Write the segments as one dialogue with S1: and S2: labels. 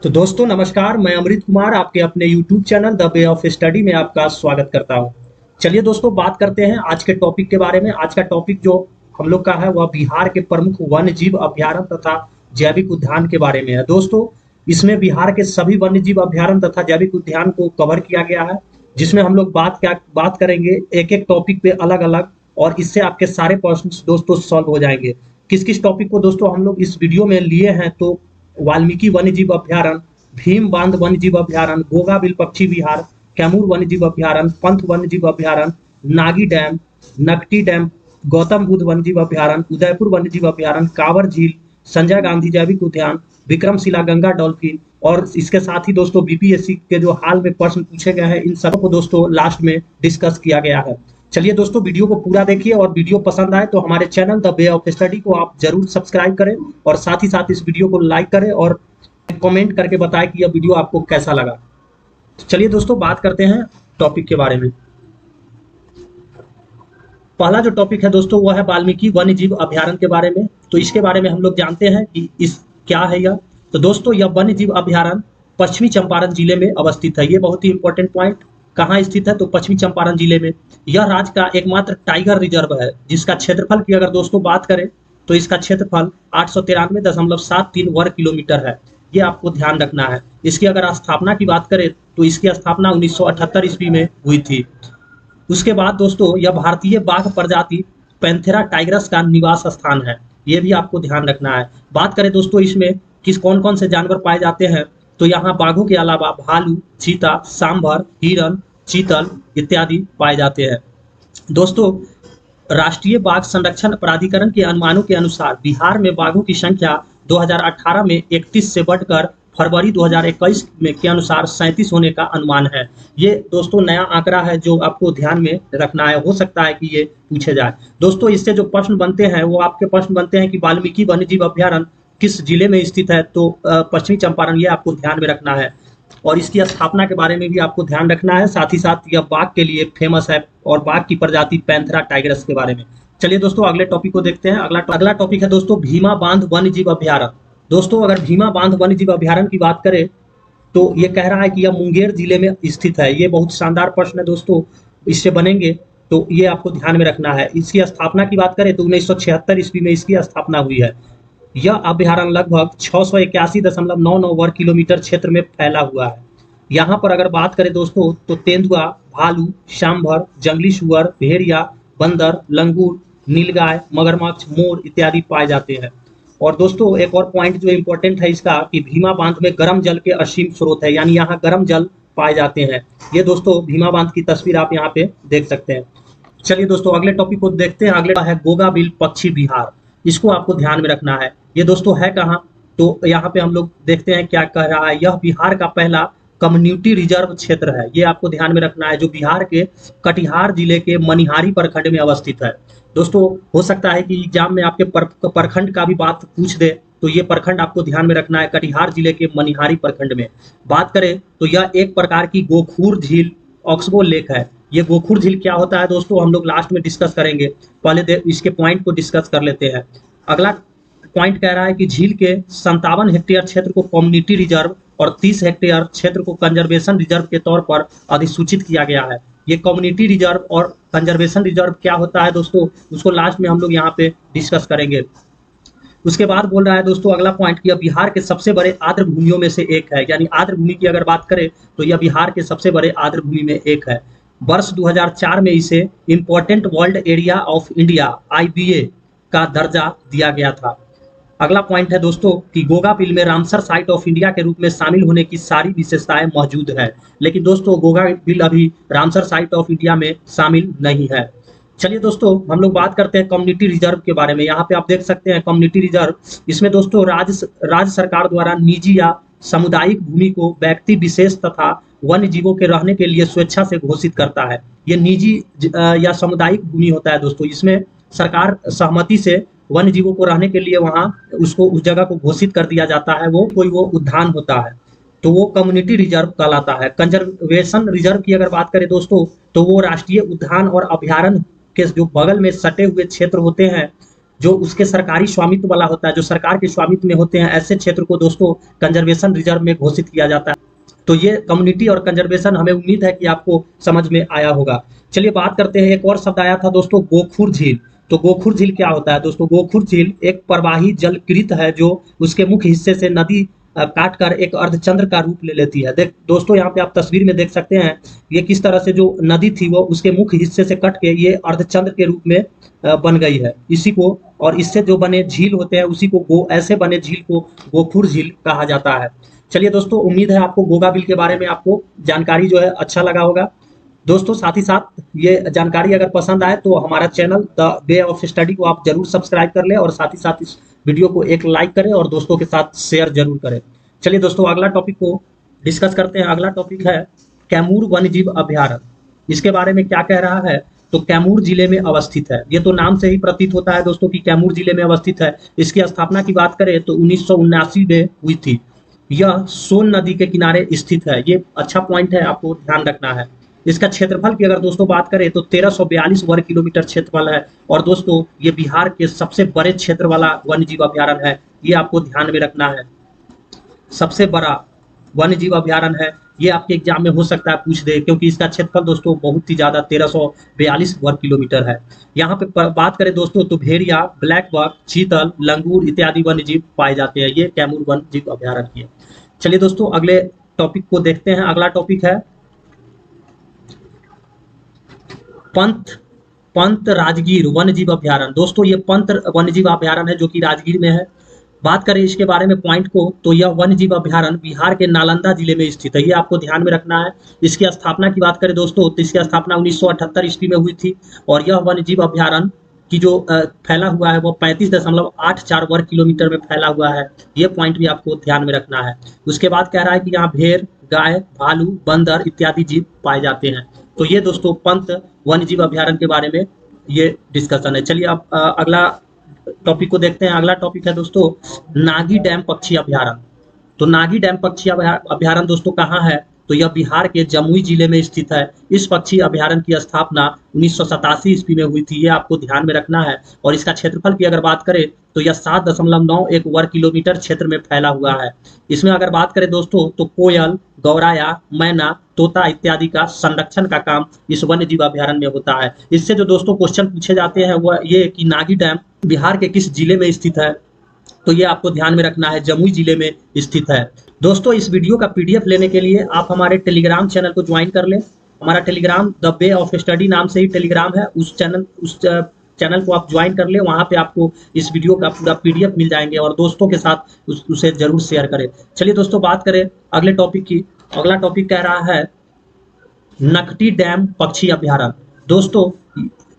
S1: तो दोस्तों नमस्कार, मैं अमृत कुमार आपके अपने YouTube channel the way of study में आपका स्वागत करता हूं। चलिए दोस्तों बात करते हैं आज के टॉपिक के बारे में। आज का टॉपिक जो हम लोग का है वह बिहार के प्रमुख वन्य जीव अभयारण्य तथा जैविक उद्यान के बारे में है। दोस्तों इसमें बिहार के सभी वन्य जीव अभयारण्य तथा जैविक उद्यान को कवर किया गया है, जिसमें हम लोग बात करेंगे एक एक टॉपिक पे अलग अलग, और इससे आपके सारे प्रश्न दोस्तों सॉल्व हो जाएंगे। किस किस टॉपिक को दोस्तों हम लोग इस वीडियो में लिए हैं, तो वाल्मीकि वन्यजीव अभयारण्य, भीम बांध वन्यजीव अभयारण्य, गोगाबिल पक्षी विहार, कैमूर वन्यजीव अभयारण्य, पंथ वन्यजीव अभयारण्य, नागी डैम, नकटी डैम, गौतम बुद्ध वन्यजीव अभयारण्य, उदयपुर वन्यजीव अभयारण्य, कांवर झील, संजय गांधी जैविक उद्यान, विक्रमशिला गंगा डॉल्फिन, और इसके साथ ही दोस्तों बीपीएससी के जो हाल में प्रश्न पूछे गए हैं इन सब को दोस्तों लास्ट में डिस्कस किया गया है। चलिए दोस्तों वीडियो को पूरा देखिए, और वीडियो पसंद आए तो हमारे channel the way of study को आप जरूर सब्सक्राइब करें, और साथ ही साथ इस वीडियो को लाइक करें और कमेंट करके बताएं कि यह वीडियो आपको कैसा लगा। तो चलिए दोस्तों बात करते हैं टॉपिक के बारे में। पहला जो टॉपिक है दोस्तों वह है वाल्मीकि वन्यजीव अभयारण्य के बारे में। तो इसके बारे में हम लोग जानते हैं कि इस क्या है यह। तो दोस्तों यह वन्यजीव अभयारण्य पश्चिमी चंपारण जिले में अवस्थित है। ये बहुत ही इंपॉर्टेंट पॉइंट, कहाँ स्थित है तो पश्चिमी चंपारण जिले में। यह राज्य का एकमात्र टाइगर रिजर्व है, जिसका क्षेत्रफल की अगर दोस्तों बात करें तो इसका क्षेत्रफल 893.73 वर्ग किलोमीटर है। ये आपको ध्यान रखना है। इसकी अगर स्थापना की बात करें तो इसकी स्थापना 1978 ईस्वी में हुई थी। उसके बाद दोस्तों यह भारतीय बाघ प्रजाति पैंथेरा टाइगरस का निवास स्थान है। ये भी आपको ध्यान रखना है। बात करें दोस्तों इसमें कौन कौन से जानवर पाए जाते हैं, तो यहाँ बाघों के अलावा भालू, चीता, सांभर, हिरन, चीतल इत्यादि पाए जाते हैं। दोस्तों राष्ट्रीय बाघ संरक्षण प्राधिकरण के अनुमानों के अनुसार बिहार में बाघों की संख्या 2018 में 31 से बढ़कर फरवरी 2021 में के अनुसार 37 होने का अनुमान है। ये दोस्तों नया आंकड़ा है जो आपको ध्यान में रखना है, हो सकता है कि ये पूछे जाए। दोस्तों इससे जो प्रश्न बनते हैं वो आपके प्रश्न बनते हैं कि वाल्मीकि वन्यजीव अभयारण्य किस जिले में स्थित है, तो पश्चिमी चंपारण, ये आपको ध्यान में रखना है। और इसकी स्थापना के बारे में भी आपको ध्यान रखना है। साथ ही साथ यह बाघ के लिए फेमस है, और बाघ की प्रजाति पैंथेरा टाइगरस के बारे में। चलिए दोस्तों अगले टॉपिक को देखते हैं। अगला टॉपिक है दोस्तों भीमा बांध वन्यजीव अभयारण्य। दोस्तों अगर भीमा बांध वन्यजीव अभयारण्य की बात करें तो ये कह रहा है कि यह मुंगेर जिले में स्थित है। ये बहुत शानदार प्रश्न है दोस्तों, इससे बनेंगे तो ये आपको ध्यान में रखना है। इसकी स्थापना की बात करें तो 1976 ईस्वी में इसकी स्थापना हुई है। यह अभयारण्य लगभग 681.99 वर्ग किलोमीटर क्षेत्र में फैला हुआ है। यहाँ पर अगर बात करें दोस्तों तो तेंदुआ, भालू, सांभर, जंगली सुअर, भेड़िया, बंदर, लंगूर, नीलगाय, मगरमच्छ, मोर इत्यादि पाए जाते हैं। और दोस्तों एक और पॉइंट जो इम्पोर्टेंट है इसका कि भीमा बांध में गर्म जल के असीम स्रोत है, यानी यहाँ गर्म जल पाए जाते हैं। ये दोस्तों भीमा बांध की तस्वीर आप यहाँ पे देख सकते हैं। चलिए दोस्तों अगले टॉपिक को देखते हैं। अगला है गोगाबिल पक्षी विहार। इसको आपको ध्यान में रखना है। ये दोस्तों है कहाँ, तो यहाँ पे हम लोग देखते हैं क्या कह रहा है। यह बिहार का पहला कम्युनिटी रिजर्व क्षेत्र है। ये आपको ध्यान में रखना है, जो बिहार के कटिहार जिले के मनिहारी प्रखंड में अवस्थित है। दोस्तों हो सकता है कि एग्जाम में आपके प्रखंड का भी बात पूछ दे, तो ये प्रखंड आपको ध्यान में रखना है, कटिहार जिले के मनिहारी प्रखंड में। बात करें तो यह एक प्रकार की गोखूर झील ऑक्सबो लेक है। ये गोखूर झील क्या होता है दोस्तों हम लोग लास्ट में डिस्कस करेंगे, पहले इसके पॉइंट को डिस्कस कर लेते हैं। अगला पॉइंट कह रहा है कि झील के 57 हेक्टेयर क्षेत्र को कम्युनिटी रिजर्व और 30 हेक्टेयर क्षेत्र को कंजर्वेशन रिजर्व के तौर पर अधिसूचित किया गया है। ये कम्युनिटी रिजर्व और कंजर्वेशन रिजर्व क्या होता है दोस्तों, उसको लास्ट में हम लोग यहाँ पे डिस्कस करेंगे। उसके बाद बोल रहा है दोस्तों अगला पॉइंट कि यह बिहार के सबसे बड़े आर्द्र भूमियों में से एक है। यानी आर्द्र भूमि की अगर बात करें तो यह बिहार के सबसे बड़े आर्द्र भूमि में एक है। वर्ष 2004 में इसे important world area of India IBA का दर्जा दिया गया था। अगला पॉइंट है दोस्तों कि गोगाबिल में रामसर साइट ऑफ इंडिया के रूप में शामिल होने की सारी विशेषताएं मौजूद है, लेकिन दोस्तों गोगाबिल अभी रामसर साइट ऑफ इंडिया में शामिल नहीं है। चलिए दोस्तों हम लोग बात करते हैं कम्युनिटी रिजर्व के बारे में। यहाँ पे आप देख सकते हैं कम्युनिटी रिजर्व, इसमें दोस्तों राज्य सरकार द्वारा निजी या सामुदायिक भूमि को व्यक्ति विशेष तथा वन्य जीवों के रहने के लिए स्वेच्छा से घोषित करता है। ये निजी या सामुदायिक भूमि होता है दोस्तों, इसमें सरकार सहमति से वन्य जीवों को रहने के लिए वहाँ उसको उस जगह को घोषित कर दिया जाता है। वो उद्यान होता है तो वो कम्युनिटी रिजर्व कहलाता है। कंजर्वेशन रिजर्व की अगर बात करें दोस्तों तो वो राष्ट्रीय उद्यान और अभयारण्य के जो बगल में सटे हुए क्षेत्र होते हैं जो उसके सरकारी स्वामित्व वाला होता है, जो सरकार के स्वामित्व में होते हैं, ऐसे क्षेत्र को दोस्तों कंजर्वेशन रिजर्व में घोषित किया जाता है। तो ये कम्युनिटी और कंजर्वेशन हमें उम्मीद है कि आपको समझ में आया होगा। चलिए बात करते हैं, एक और शब्द आया था दोस्तों, गोखुर झील। तो गोखुर झील क्या होता है दोस्तों? गोखुर झील एक प्रवाही जलकृत है जो उसके मुख्य हिस्से से नदी काट कर एक अर्धचंद्र का रूप ले लेती है। देख दोस्तों, यहाँ पे आप तस्वीर में देख सकते हैं ये किस तरह से जो नदी थी वो उसके मुख्य हिस्से से कट के ये अर्धचंद्र के रूप में बन गई है। इसी को, और इससे जो बने झील होते हैं उसी को ऐसे बने झील को गोखुर झील कहा जाता है। चलिए दोस्तों, उम्मीद है आपको गोगा बिल के बारे में आपको जानकारी जो है अच्छा लगा होगा। दोस्तों साथ ही साथ ये जानकारी अगर पसंद आए तो हमारा channel the way of study को आप जरूर सब्सक्राइब कर लें, और साथ ही साथ इस वीडियो को एक लाइक करें और दोस्तों के साथ शेयर जरूर करें। चलिए दोस्तों, अगला टॉपिक को डिस्कस करते हैं। अगला टॉपिक है कैमूर वन्यजीव अभ्यारण्य। इसके बारे में क्या कह रहा है? तो कैमूर जिले में अवस्थित है। ये तो नाम से ही प्रतीत होता है दोस्तों कि कैमूर जिले में अवस्थित है। इसकी स्थापना की बात करें तो 1979 में हुई थी। यह सोन नदी के किनारे स्थित है। ये अच्छा पॉइंट है, आपको ध्यान रखना है। इसका क्षेत्रफल की अगर दोस्तों बात करें तो 1342 वर्ग किलोमीटर क्षेत्रफल है, और दोस्तों ये बिहार के सबसे बड़े क्षेत्र वाला वन्यजीव अभ्यारण्य है। ये आपको ध्यान में रखना है, सबसे बड़ा वन्यजीव अभ्यारण्य है। ये आपके एग्जाम में हो सकता है पूछ दे, क्योंकि इसका क्षेत्रफल दोस्तों बहुत ही ज्यादा 1342 वर्ग किलोमीटर है। यहाँ पे बात करें दोस्तों तो भेड़िया, ब्लैक बक, चीतल, लंगूर इत्यादि वन्यजीव पाए जाते हैं। ये कैमूर वन्यजीव अभ्यारण्य की है। चलिए दोस्तों, अगले टॉपिक को देखते हैं। अगला टॉपिक है पंत राजगीर वन्यजीव अभ्यारण्य। दोस्तों ये पंत वन्यजीव अभ्यारण्य है जो कि राजगीर में है। बात करें इसके बारे में पॉइंट को, तो यह वन्यजीव अभ्यारण्य बिहार के नालंदा जिले में स्थित है। ये आपको ध्यान में रखना है। इसकी स्थापना की बात करें दोस्तों तो इसकी स्थापना 1978 ईस्वी में हुई थी, और यह वन्यजीव अभ्यारण्य की जो फैला हुआ है वो 35.84 वर्ग किलोमीटर में फैला हुआ है। ये पॉइंट भी आपको ध्यान में रखना है। उसके बाद कह रहा है कि यहाँ भेड़, गाय, भालू, बंदर इत्यादि जीव पाए जाते हैं। तो ये दोस्तों पंत वन्यजीव अभ्यारण्य के बारे में ये डिस्कशन है। चलिए अब अगला टॉपिक को देखते हैं। अगला टॉपिक है दोस्तों नागी डैम पक्षी अभ्यारण्य। तो नागी डैम पक्षी अभ्यारण्य दोस्तों कहाँ है? तो यह बिहार के जमुई जिले में स्थित है। इस पक्षी अभ्यारण्य की स्थापना 1987 ईस्वी में हुई थी। ये आपको ध्यान में रखना है। और इसका क्षेत्रफल की अगर बात करें तो यह 7.91 वर्ग किलोमीटर क्षेत्र में फैला हुआ है। इसमें अगर बात करें दोस्तों तो कोयल, गौराया, मैना, तोता इत्यादि का संरक्षण का काम इस वन्यजीव अभ्यारण्य में होता है। इससे जो दोस्तों क्वेश्चन पूछे जाते हैं वह ये कि नागी डैम बिहार के किस जिले में स्थित है? तो ये आपको ध्यान में रखना है, जमुई जिले में स्थित है। दोस्तों इस वीडियो का पीडीएफ लेने के लिए आप हमारे टेलीग्राम चैनल को ज्वाइन कर लें। हमारा Telegram the way of study नाम से ही टेलीग्राम है। उस चैनल को आप ज्वाइन कर ले। वहां पे आपको इस वीडियो का पूरा पीडीएफ मिल जाएंगे, और दोस्तों के साथ उसे जरूर शेयर करें। चलिए दोस्तों बात करें अगले टॉपिक की। अगला टॉपिक कह रहा है नकटी डैम पक्षी अभ्यारण्य। दोस्तों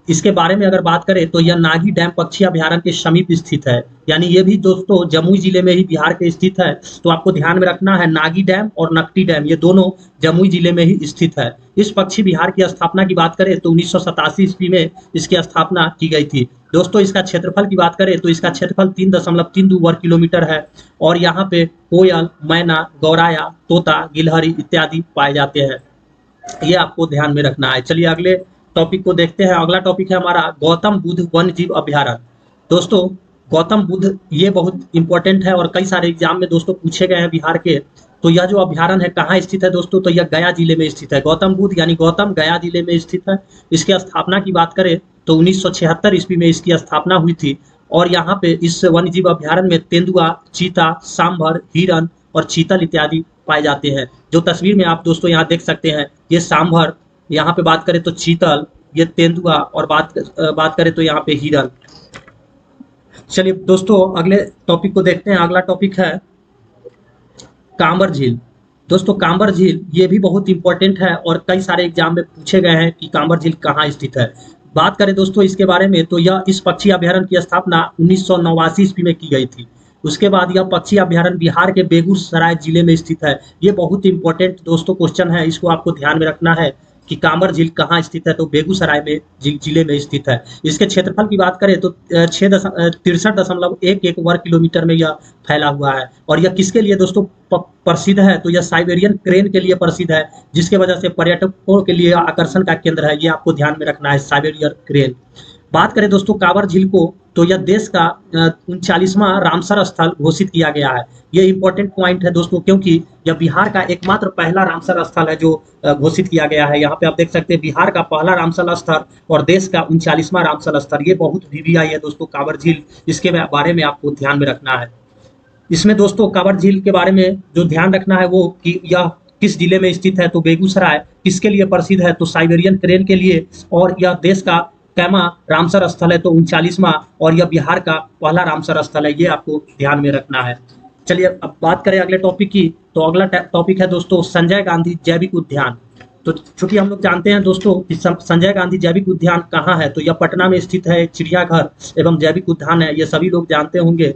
S1: इसके बारे में अगर बात करें तो यह नागी डैम पक्षी अभ्यारण्य के समीप स्थित है। यानी ये भी दोस्तों जमुई जिले में ही बिहार के स्थित है। तो आपको ध्यान में रखना है, नागी डैम और नकटी डैम ये दोनों जमुई जिले में ही स्थित है। इस पक्षी विहार की स्थापना की बात करें तो 1987 ईस्वी में इसकी स्थापना की गई थी। दोस्तों इसका क्षेत्रफल की बात करें तो इसका क्षेत्रफल 3.32 वर्ग किलोमीटर है, और यहाँ पे कोयल, मैना, गौराया, तोता, गिलहरी इत्यादि पाए जाते हैं। ये आपको ध्यान में रखना है। चलिए अगले टॉपिक को देखते हैं। अगला टॉपिक है हमारा गौतम बुद्ध वन्यजीव अभ्यारण्य। दोस्तों गौतम बुद्ध ये बहुत इंपॉर्टेंट है, और कई सारे एग्जाम में दोस्तों पूछे गए हैं बिहार के। तो यह जो अभ्यारण्य है कहाँ स्थित है दोस्तों? तो यह गया जिले में स्थित है। गौतम बुद्ध यानी गौतम गया जिले में स्थित है। इसकी स्थापना की बात करें तो 1976 ईस्वी में इसकी स्थापना हुई थी, और यहाँ पे इस वन्यजीव अभ्यारण्य में तेंदुआ, चीता, सांभर, हिरन और चीतल इत्यादि पाए जाते हैं। जो तस्वीर में आप दोस्तों यहाँ देख सकते हैं, ये सांभर, यहाँ पे बात करें तो चीतल, ये तेंदुआ, और बात करें तो यहाँ पे हिरन। चलिए दोस्तों अगले टॉपिक को देखते हैं। अगला टॉपिक है कांबर झील। दोस्तों कांबर झील ये भी बहुत इंपॉर्टेंट है, और कई सारे एग्जाम में पूछे गए हैं कि कांबर झील कहाँ स्थित है। बात करें दोस्तों इसके बारे में तो यह इस पक्षी अभ्यारण्य की स्थापना 1989 ईस्वी में की गई थी। उसके बाद यह पक्षी अभ्यारण्य बिहार के बेगूसराय जिले में स्थित है। ये बहुत इंपॉर्टेंट दोस्तों क्वेश्चन है, इसको आपको ध्यान में रखना है कि कांबर झील कहाँ स्थित है? तो बेगूसराय में जिले में स्थित है। इसके क्षेत्रफल की बात करें तो 63.11 वर्ग किलोमीटर में यह फैला हुआ है। और यह किसके लिए दोस्तों प्रसिद्ध है? तो यह साइबेरियन क्रेन के लिए प्रसिद्ध है, जिसके वजह से पर्यटकों के लिए आकर्षण का केंद्र है। ये आपको ध्यान में रखना है, साइबेरियन क्रेन। बात करें दोस्तों कांवर झील को, तो यह देश का 39वां रामसर स्थल घोषित किया गया है। ये इंपॉर्टेंट पॉइंट है दोस्तों, क्योंकि यह बिहार का एकमात्र पहला रामसर स्थल है जो घोषित किया गया है। यहाँ पे आप देख सकते हैं बिहार का पहला रामसर स्थल और देश का 39वां रामसर स्थल। ये बहुत वीवीआई है दोस्तों कांवर झील, इसके बारे में आपको ध्यान में रखना है। इसमें दोस्तों कांवर झील के बारे में जो ध्यान रखना है वो कि यह किस जिले में स्थित है, तो बेगूसराय। किसके लिए प्रसिद्ध है, तो साइबेरियन क्रेन के लिए। और यह देश का कैमा रामसर स्थल है, तो 39वां, और यह बिहार का पहला रामसर स्थल है। ये आपको ध्यान में रखना है। चलिए अब बात करें अगले टॉपिक की, तो अगला टॉपिक है दोस्तों संजय गांधी जैविक उद्यान। तो चूंकि हम लोग जानते हैं दोस्तों कि संजय गांधी जैविक उद्यान कहाँ है, तो यह पटना में स्थित है। चिड़ियाघर एवं जैविक उद्यान है, ये सभी लोग जानते होंगे।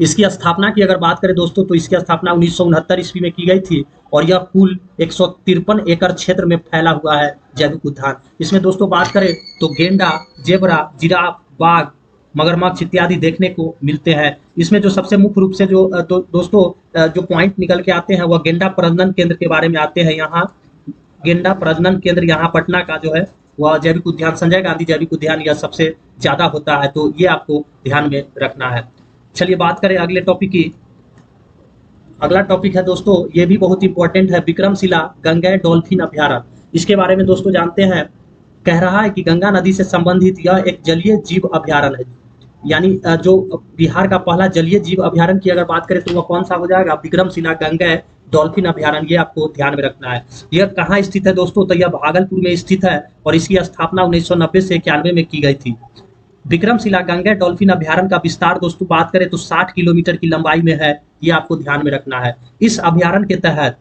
S1: इसकी स्थापना की अगर बात करें दोस्तों, तो इसकी स्थापना 1969 ईस्वी में की गई थी और यह कुल 153 एकड़ क्षेत्र में फैला हुआ है जैविक उद्यान। इसमें दोस्तों बात करें तो गेंडा, जेबरा, जिराफ, बाघ, मगरमच्छ इत्यादि देखने को मिलते हैं। इसमें जो सबसे मुख्य रूप से जो दोस्तों जो पॉइंट निकल के आते हैं वह गेंडा प्रजनन केंद्र के बारे में आते हैं। यहाँ गेंडा प्रजनन केंद्र यहाँ पटना का जो है वह जैविक उद्यान, संजय गांधी जैविक उद्यान, यह सबसे ज्यादा होता है, तो ये आपको ध्यान में रखना है। चलिए बात करें अगले टॉपिक की। अगला टॉपिक है दोस्तों, ये भी बहुत इंपॉर्टेंट है, विक्रमशिला गंगा डॉल्फिन अभ्यारण्य। इसके बारे में दोस्तों जानते हैं, कह रहा है कि गंगा नदी से संबंधित यह एक जलीय जीव अभ्यारण्य है। यानी जो बिहार का पहला जलीय जीव अभ्यारण्य की अगर बात करें तो वह कौन सा हो जाएगा, विक्रमशिला गंगा डॉल्फिन अभ्यारण्य। ये आपको ध्यान में रखना है। यह कहाँ स्थित है दोस्तों, तो यह भागलपुर में स्थित है और इसकी स्थापना 1990 से 91 में की गई थी। विक्रमशिला गंगा डॉल्फिन अभ्यारण्य का विस्तार दोस्तों बात करें तो 60 किलोमीटर की लंबाई में है। ये आपको ध्यान में रखना है। इस अभ्यारण्य के तहत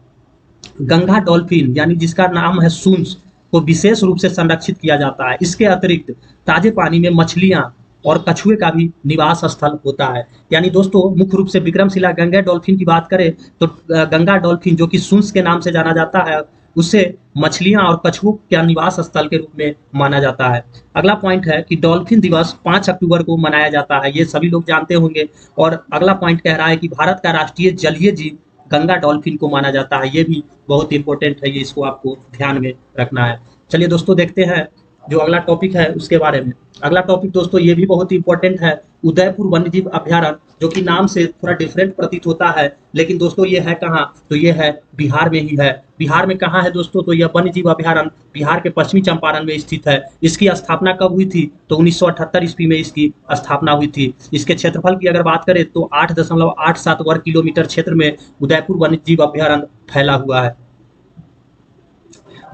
S1: गंगा डॉल्फिन यानी जिसका नाम है सूंस को विशेष रूप से संरक्षित किया जाता है। इसके अतिरिक्त ताजे पानी में मछलियां और कछुए का भी निवास स्थल होता है। यानी दोस्तों मुख्य रूप से विक्रमशिला गंगा डॉल्फिन की बात करें तो गंगा डॉल्फिन जो कि सूंस के नाम से जाना जाता है, उसे मछलियां और कछुओं का निवास स्थल के रूप में माना जाता है। अगला पॉइंट है कि डॉल्फिन दिवस 5 अक्टूबर को मनाया जाता है। ये सभी लोग जानते होंगे। और अगला पॉइंट कह रहा है कि भारत का राष्ट्रीय जलीय जीव गंगा डॉल्फिन को माना जाता है। ये भी बहुत इंपॉर्टेंट है, ये इसको आपको ध्यान में रखना है। चलिए दोस्तों देखते हैं जो अगला टॉपिक है उसके बारे में। अगला टॉपिक दोस्तों ये भी बहुत इंपॉर्टेंट है, उदयपुर वन्यजीव अभ्यारण्य, जो कि नाम से थोड़ा डिफरेंट प्रतीत होता है, लेकिन दोस्तों ये है कहाँ, तो ये है बिहार में ही है। बिहार में कहाँ है दोस्तों, तो यह वन्यजीव अभ्यारण्य बिहार के पश्चिमी चंपारण में स्थित है। इसकी स्थापना कब हुई थी, तो 1978 ईस्वी में इसकी स्थापना हुई थी। इसके क्षेत्रफल की अगर बात करें तो 8.87 वर्ग किलोमीटर क्षेत्र में उदयपुर वन्यजीव अभ्यारण्य फैला हुआ है।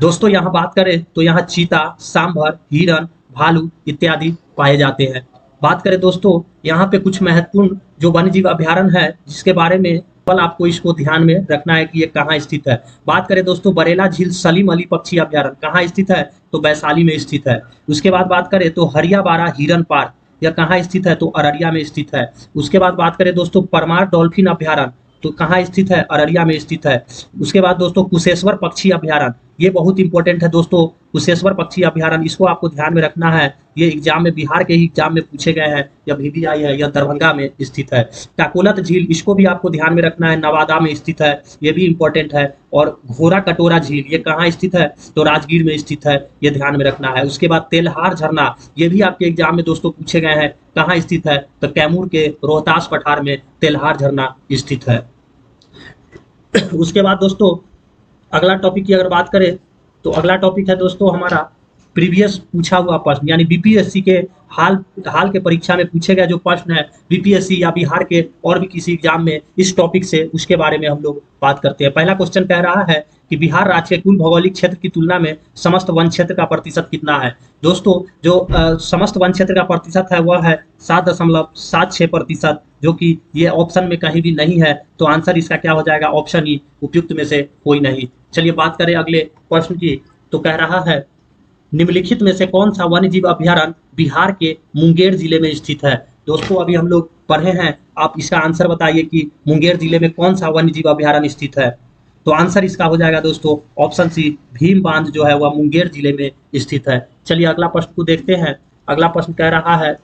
S1: दोस्तों यहाँ बात करें तो यहाँ चीता, सांभर, हिरन, भालू इत्यादि पाए जाते हैं। बात करें दोस्तों यहाँ पे कुछ महत्वपूर्ण जो वन्यजीव अभ्यारण्य है जिसके बारे में कल आपको इसको ध्यान में रखना है कि ये कहाँ स्थित है। बात करें दोस्तों बरेला झील सलीम अली पक्षी अभ्यारण्य कहाँ स्थित है, तो वैशाली में स्थित है। उसके बाद बात करें तो हरियाबाड़ा हिरन पार्क, यह कहाँ स्थित है, तो अररिया में स्थित है। उसके बाद बात करें दोस्तों परमार डॉल्फिन अभ्यारण्य, तो कहाँ स्थित है, अररिया में स्थित है। उसके बाद दोस्तों कुशेश्वर पक्षी अभ्यारण्य, ये बहुत इंपॉर्टेंट है दोस्तों। कुशेश्वर पक्षी अभ्यारण्य इसको आपको ध्यान में रखना है। ये एग्जाम में बिहार के ही एग्जाम में पूछे गए हैं, या वीवीआई है, यह दरभंगा में स्थित है। काकोलत झील इसको भी आपको ध्यान में रखना है, नवादा में स्थित है, ये भी इंपॉर्टेंट है। और घोरा कटोरा झील ये कहाँ स्थित है, तो राजगीर में स्थित है, ये ध्यान में रखना है। उसके बाद तेलहार झरना, ये भी आपके एग्जाम में दोस्तों पूछे गए हैं, कहाँ स्थित है, तो कैमूर के रोहतास पठार में तेलहार झरना स्थित है। उसके बाद दोस्तों अगला टॉपिक की अगर बात करें तो अगला टॉपिक है दोस्तों हमारा प्रीवियस पूछा हुआ प्रश्न, यानी बीपीएससी के हाल के परीक्षा में पूछे गए जो प्रश्न है बीपीएससी या बिहार के और भी किसी एग्जाम में इस टॉपिक से, उसके बारे में हम लोग बात करते हैं। पहला क्वेश्चन कह रहा है कि बिहार राज्य के कुल भौगोलिक क्षेत्र की तुलना में समस्त वन क्षेत्र का प्रतिशत कितना है। दोस्तों जो समस्त वन क्षेत्र का प्रतिशत है वह है 7.76%, जो कि ये ऑप्शन में कहीं भी नहीं है, तो आंसर इसका क्या हो जाएगा, ऑप्शन ही उपयुक्त में से कोई नहीं। चलिए बात करें अगले प्रश्न की, तो कह रहा है निम्नलिखित में से कौन सा वन्यजीव अभ्यारण्य बिहार के मुंगेर जिले में स्थित है। दोस्तों अभी हम लोग पढ़े हैं, आप इसका आंसर बताइए कि मुंगेर जिले में कौन सा वन्यजीव अभ्यारण्य स्थित है। तो आंसर इसका हो जाएगा दोस्तों ऑप्शन सी, भीम बांध जो है वह मुंगेर जिले में स्थित है। चलिए अगला प्रश्न को देखते हैं। अगला प्रश्न कह रहा है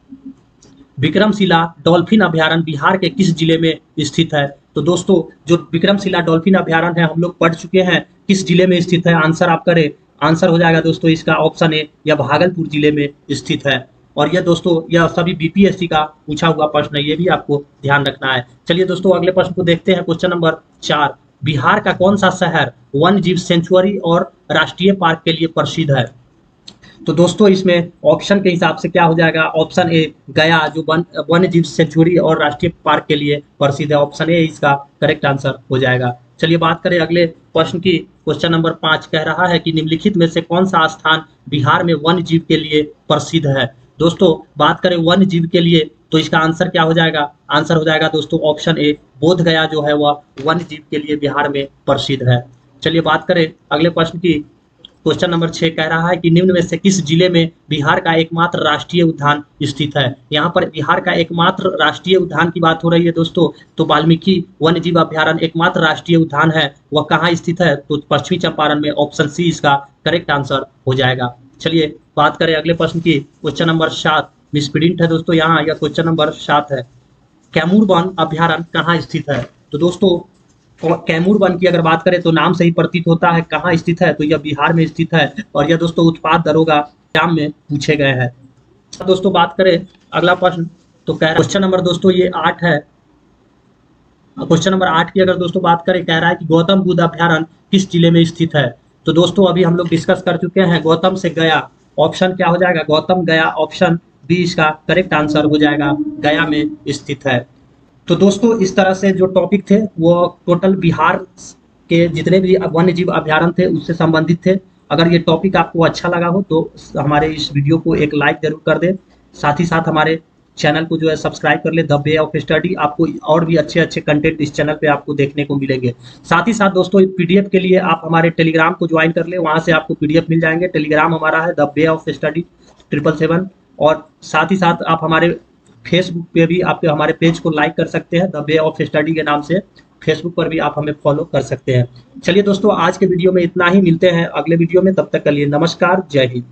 S1: विक्रमशिला डॉल्फिन अभ्यारण्य बिहार के किस जिले में स्थित है। तो दोस्तों जो विक्रमशिला डॉल्फिन अभ्यारण्य है हम लोग पढ़ चुके हैं, किस जिले में स्थित है, आंसर आप करें। आंसर हो जाएगा दोस्तों इसका ऑप्शन ए, यह भागलपुर जिले में स्थित है। और यह दोस्तों यह सभी बीपीएससी का पूछा हुआ प्रश्न है, ये भी आपको ध्यान रखना है। चलिए दोस्तों अगले प्रश्न को देखते हैं। क्वेश्चन नंबर 4, बिहार का कौन सा शहर वन्य जीव सेंचुरी और राष्ट्रीय पार्क के लिए प्रसिद्ध है? तो दोस्तों इसमें ऑप्शन के हिसाब से क्या हो जाएगा, ऑप्शन ए गया जो वन्य जीव सेंचुरी और राष्ट्रीय पार्क के लिए प्रसिद्ध है, ऑप्शन ए इसका करेक्ट आंसर हो जाएगा। चलिए बात करें अगले प्रश्न की। क्वेश्चन नंबर 5 कह रहा है कि निम्नलिखित में से कौन सा स्थान बिहार में वन्य जीव के लिए प्रसिद्ध है? दोस्तों बात करें वन्य जीव के लिए तो इसका आंसर क्या हो जाएगा, आंसर हो जाएगा दोस्तों ऑप्शन ए बोध गया जो है वह वन्य जीव के लिए बिहार में प्रसिद्ध है। चलिए बात करें अगले प्रश्न की। क्वेश्चन नंबर 6 कह रहा है कि निम्न में से किस जिले में बिहार का एकमात्र राष्ट्रीय उद्यान स्थित है? यहाँ पर बिहार का एकमात्र राष्ट्रीय उद्यान की बात हो रही है दोस्तों, तो वाल्मीकि वन्य जीव अभ्यारण्य एकमात्र राष्ट्रीय उद्यान है, वह कहाँ स्थित है? तो पश्चिमी चंपारण में, ऑप्शन सी इसका करेक्ट आंसर हो जाएगा। चलिए बात करें अगले प्रश्न की। क्वेश्चन नंबर 7 मिसप्रिंट है दोस्तों यहाँ, यह क्वेश्चन नंबर 7 है। कैमूर वन अभ्यारण्य कहाँ स्थित है? तो दोस्तों कैमूर वन की अगर बात करें तो नाम से ही प्रतीत होता है कहाँ स्थित है, तो यह बिहार में स्थित है और यह दोस्तों उत्पाद दरोगा एग्जाम में पूछे गए हैं। दोस्तों बात करें अगला प्रश्न तो क्वेश्चन नंबर दोस्तों ये 8 है। क्वेश्चन नंबर 8 की अगर दोस्तों बात करें, कह रहा है कि गौतम बुद्ध अभ्यारण्य किस जिले में स्थित है? तो दोस्तों अभी हम लोग डिस्कस कर चुके हैं, गौतम से गया, ऑप्शन क्या हो जाएगा, गौतम गया, ऑप्शन बी इसका करेक्ट आंसर हो जाएगा, गया में स्थित है। तो दोस्तों इस तरह से जो टॉपिक थे वो टोटल बिहार के जितने भी वन्य जीव अभ्यारण्य थे उससे संबंधित थे। अगर ये टॉपिक आपको अच्छा लगा हो तो हमारे इस वीडियो को एक लाइक जरूर कर दें, साथ ही साथ हमारे चैनल को जो है सब्सक्राइब कर ले, द वे ऑफ स्टडी। आपको और भी अच्छे अच्छे कंटेंट इस चैनल पे आपको देखने को मिलेंगे। साथ ही साथ दोस्तों पीडीएफ के लिए आप हमारे टेलीग्राम को ज्वाइन कर ले, वहाँ से आपको पीडीएफ मिल जाएंगे। टेलीग्राम हमारा है द वे ऑफ स्टडी 777, और साथ ही साथ आप हमारे फेसबुक पे भी आप हमारे पेज को लाइक कर सकते हैं, द वे ऑफ स्टडी के नाम से। फेसबुक पर भी आप हमें फॉलो कर सकते हैं। चलिए दोस्तों आज के वीडियो में इतना ही, मिलते हैं अगले वीडियो में, तब तक के लिए नमस्कार, जय हिंद।